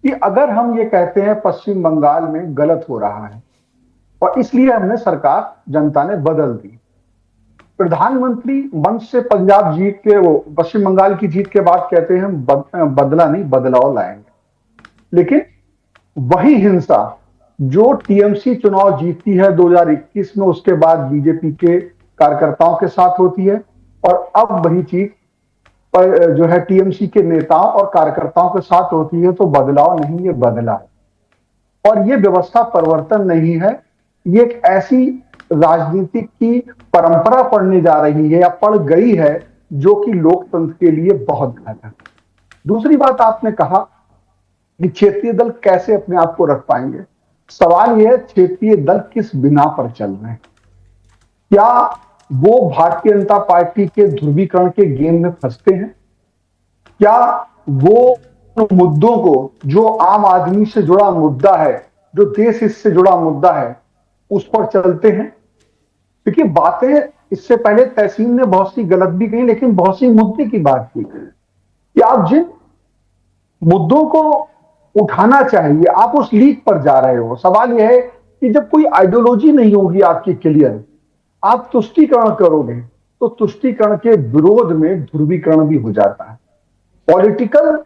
कि अगर हम ये कहते हैं पश्चिम बंगाल में गलत हो रहा है और इसलिए हमने सरकार जनता ने बदल दी। प्रधानमंत्री मंच से पंजाब जीत के वो पश्चिम बंगाल की जीत के बाद कहते हैं हम बदला नहीं बदलाव लाएंगे। लेकिन वही हिंसा जो टीएमसी चुनाव जीतती है 2021 में, उसके बाद बीजेपी के कार्यकर्ताओं के साथ होती है और अब वही चीज पर जो है टीएमसी के नेताओं और कार्यकर्ताओं के साथ होती है। तो बदलाव नहीं, ये बदला है। और ये व्यवस्था परिवर्तन नहीं है, ये एक ऐसी राजनीतिक की परंपरा पड़ने जा रही है या पड़ गई है जो कि लोकतंत्र के लिए बहुत घातक है। दूसरी बात आपने कहा कि क्षेत्रीय दल कैसे अपने आप को रख पाएंगे। सवाल यह है क्षेत्रीय दल किस बिना पर चल रहे हैं। क्या वो भारतीय जनता पार्टी के ध्रुवीकरण के गेम में फंसते हैं? क्या वो मुद्दों को, जो आम आदमी से जुड़ा मुद्दा है, जो देश हित से जुड़ा मुद्दा है, उस पर चलते हैं? क्योंकि बातें इससे पहले तहसीन ने बहुत सी गलत भी कही, लेकिन बहुत सी मुद्दे की बात की कि आप जिन मुद्दों को उठाना चाहिए आप उस लीक पर जा रहे हो। सवाल यह है कि जब कोई आइडियोलॉजी नहीं होगी आपकी क्लियर, आप तुष्टीकरण करोगे तो तुष्टीकरण के विरोध में ध्रुवीकरण भी हो जाता है। पॉलिटिकल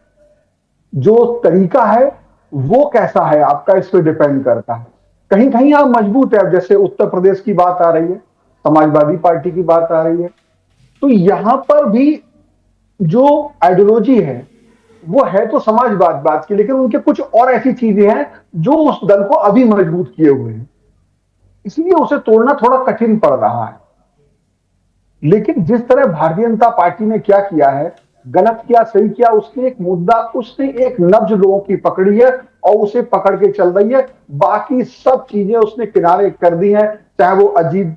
जो तरीका है वो कैसा है आपका, इस पर डिपेंड करता है। कहीं कहीं आप मजबूत है, जैसे उत्तर प्रदेश की बात आ रही है, समाजवादी पार्टी की बात आ रही है, तो यहां पर भी जो आइडियोलॉजी है वो है तो समाजवाद बात की, लेकिन उनके कुछ और ऐसी चीजें हैं जो उस दल को अभी मजबूत किए हुए हैं, इसलिए उसे तोड़ना थोड़ा कठिन पड़ रहा है। लेकिन जिस तरह भारतीय जनता पार्टी ने क्या किया है, गलत किया सही किया, उसने एक मुद्दा, उसने एक नब्ज लोगों की पकड़ी है और उसे पकड़ के चल रही है। बाकी सब चीजें उसने किनारे कर दी हैं, चाहे वो अजीब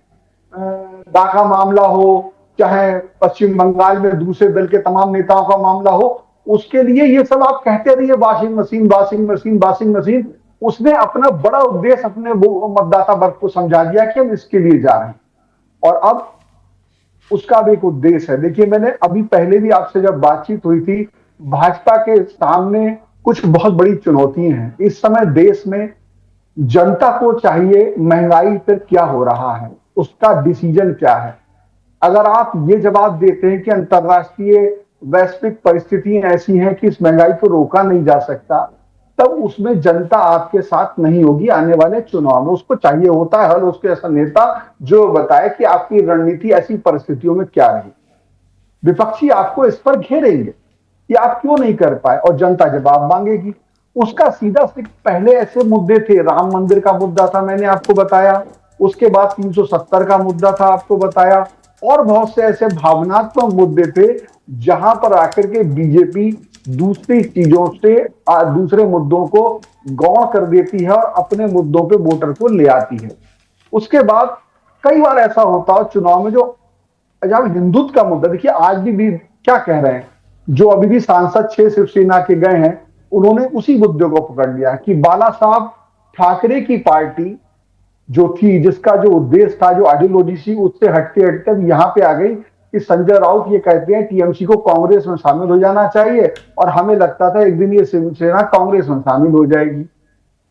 डाका मामला हो, चाहे पश्चिम बंगाल में दूसरे दल के तमाम नेताओं का मामला हो। उसके लिए ये सब आप कहते रहिए washing machine washing machine washing machine. उसने अपना बड़ा उद्देश्य अपने मतदाता वर्ग को समझा दिया कि हम इसके लिए जा रहे हैं और अब उसका भी एक उद्देश्य है। देखिए, मैंने अभी पहले भी आपसे जब बातचीत हुई थी, भाजपा के सामने कुछ बहुत बड़ी चुनौतियां हैं इस समय देश में। जनता को चाहिए महंगाई पर क्या हो रहा है, उसका डिसीजन क्या है। अगर आप ये जवाब देते हैं कि अंतरराष्ट्रीय वैश्विक परिस्थितियां ऐसी हैं कि इस महंगाई को रोका नहीं जा सकता, तब उसमें जनता आपके साथ नहीं होगी आने वाले चुनाव में। उसको चाहिए होता है हल, उसके ऐसा नेता जो बताए कि आपकी रणनीति ऐसी परिस्थितियों में क्या रही। विपक्षी आपको इस पर घेरेंगे कि आप क्यों नहीं कर पाए और जनता जवाब मांगेगी उसका। सीधा सीधा पहले ऐसे मुद्दे थे, राम मंदिर का मुद्दा था, मैंने आपको बताया। उसके बाद 370 का मुद्दा था, आपको बताया। और बहुत से ऐसे भावनात्मक मुद्दे थे जहां पर आकर के बीजेपी दूसरी चीजों से दूसरे मुद्दों को गौण कर देती है और अपने मुद्दों पे वोटर को ले आती है। उसके बाद कई बार ऐसा होता है चुनाव में, जो जब हिंदुत्व का मुद्दा, देखिए आज भी क्या कह रहे हैं, जो अभी भी सांसद 6 शिवसेना के गए हैं, उन्होंने उसी मुद्दे को पकड़ लिया कि बाला साहब ठाकरे की पार्टी जो थी, जिसका जो उद्देश्य था, जो आइडियोलॉजी थी, उससे हटते हटते यहां पे आ गई कि संजय राउत ये कहते हैं टीएमसी को कांग्रेस में शामिल हो जाना चाहिए और हमें लगता था एक दिन ये शिवसेना कांग्रेस में शामिल हो जाएगी।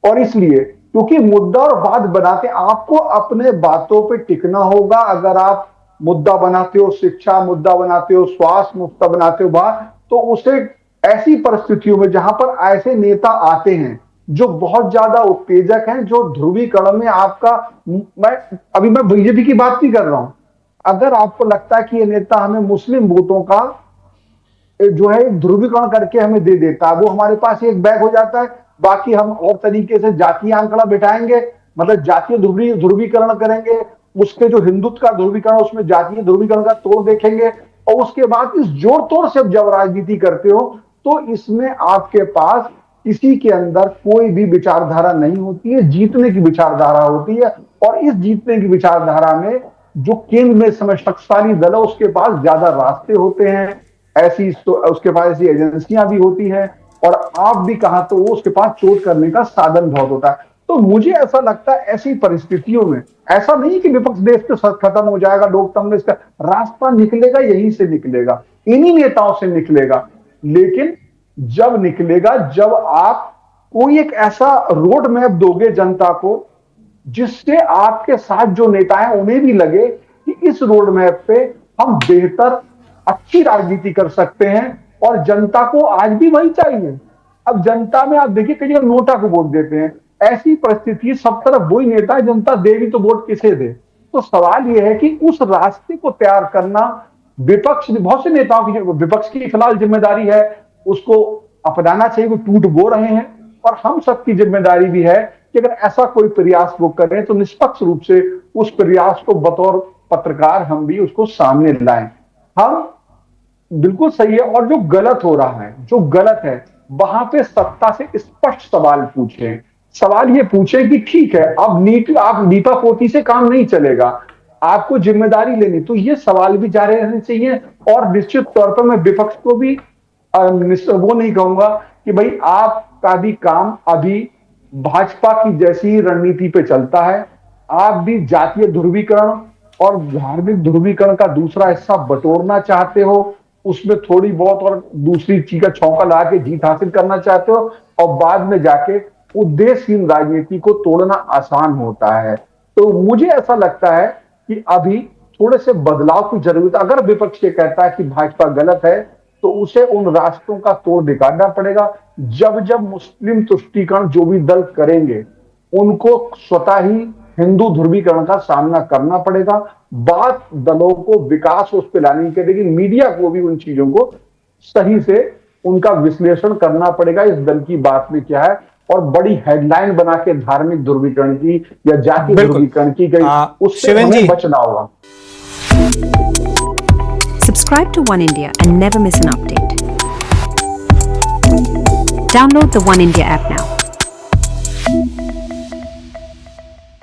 और इसलिए क्योंकि मुद्दा और बात बनाते, आपको अपने बातों पे टिकना होगा। अगर आप मुद्दा बनाते हो शिक्षा, मुद्दा बनाते हो स्वास्थ्य, मुद्दा बनाते हो बात, तो उसे ऐसी परिस्थितियों में जहां पर ऐसे नेता आते हैं जो बहुत ज्यादा उत्तेजक हैं, जो ध्रुवीकरण में आपका, मैं बीजेपी की बात नहीं कर रहा हूं, अगर आपको लगता है कि ये नेता हमें मुस्लिम वोटों का जो है ध्रुवीकरण करके हमें दे देता है, वो हमारे पास एक बैग हो जाता है, बाकी हम और तरीके से जातीय आंकड़ा बिठाएंगे, मतलब जातीय ध्रुवीकरण करेंगे, उसके जो हिंदुत्व का ध्रुवीकरण उसमें जातीय ध्रुवीकरण का तोड़ देखेंगे। और उसके बाद इस जोड़ तोड़ से जब राजनीति करते हो तो इसमें आपके पास किसी के अंदर कोई भी विचारधारा नहीं होती है, जीतने की विचारधारा होती है। और इस जीतने की विचारधारा में जो केंद्र में समय शक्तिशाली दल है उसके पास ज्यादा रास्ते होते हैं, ऐसी उसके पास ऐसी एजेंसियां भी होती हैं, और आप भी कहा तो वो उसके पास चोट करने का साधन बहुत होता है। तो मुझे ऐसा लगता है ऐसी परिस्थितियों में ऐसा नहीं कि विपक्ष देश के साथ खत्म हो जाएगा, लोकतंत्र में इसका रास्ता निकलेगा, यहीं से निकलेगा, इन्हीं नेताओं से निकलेगा। लेकिन जब निकलेगा जब आप कोई एक ऐसा रोड मैप दोगे जनता को जिससे आपके साथ जो नेता हैं उन्हें भी लगे कि इस रोड मैप पे हम बेहतर अच्छी राजनीति कर सकते हैं, और जनता को आज भी वही चाहिए। अब जनता में आप देखिए कई जगह नोटा को वोट देते हैं, ऐसी परिस्थिति सब तरफ वही नेता है, जनता देगी तो वोट किसे दे। तो सवाल यह है कि उस रास्ते को तैयार करना विपक्ष, बहुत से नेताओं की, विपक्ष की फिलहाल जिम्मेदारी है, उसको अपनाना चाहिए, वो टूट बो रहे हैं, और हम सबकी जिम्मेदारी भी है कि अगर ऐसा कोई प्रयास वो करें तो निष्पक्ष रूप से उस प्रयास को बतौर पत्रकार हम भी उसको सामने लाएं। हम बिल्कुल सही है, और जो गलत हो रहा है, जो गलत है, वहां पे सत्ता से स्पष्ट सवाल पूछें। सवाल ये पूछें कि ठीक है, अब नीति, आप नीपा पोती से काम नहीं चलेगा, आपको जिम्मेदारी लेनी, तो ये सवाल भी जारी रहने चाहिए। और निश्चित तौर पर मैं विपक्ष को भी वो नहीं कहूंगा कि भाई आपका भी काम अभी भाजपा की जैसी रणनीति पे चलता है, आप भी जातीय ध्रुवीकरण और धार्मिक ध्रुवीकरण का दूसरा हिस्सा बटोरना चाहते हो, उसमें थोड़ी बहुत और दूसरी चीज का छौंका ला के जीत हासिल करना चाहते हो, और बाद में जाके उद्देश्यहीन राजनीति को तोड़ना आसान होता है। तो मुझे ऐसा लगता है कि अभी थोड़े से बदलाव की जरूरत। अगर विपक्ष ये कहता है कि भाजपा गलत है, तो उसे उन रास्तों का तोड़ निकालना पड़ेगा। जब जब मुस्लिम तुष्टीकरण जो भी दल करेंगे, उनको स्वतः ही हिंदू ध्रुवीकरण का सामना करना पड़ेगा। बात दलों को विकास उस पर लाने की, लेकिन मीडिया को भी उन चीजों को सही से उनका विश्लेषण करना पड़ेगा, इस दल की बात में क्या है, और बड़ी हेडलाइन बना के धार्मिक ध्रुवीकरण की या जाति ध्रुवीकरण की गई, उससे हमें बचना होगा। Subscribe to One India and never miss an update. Download the One India app now.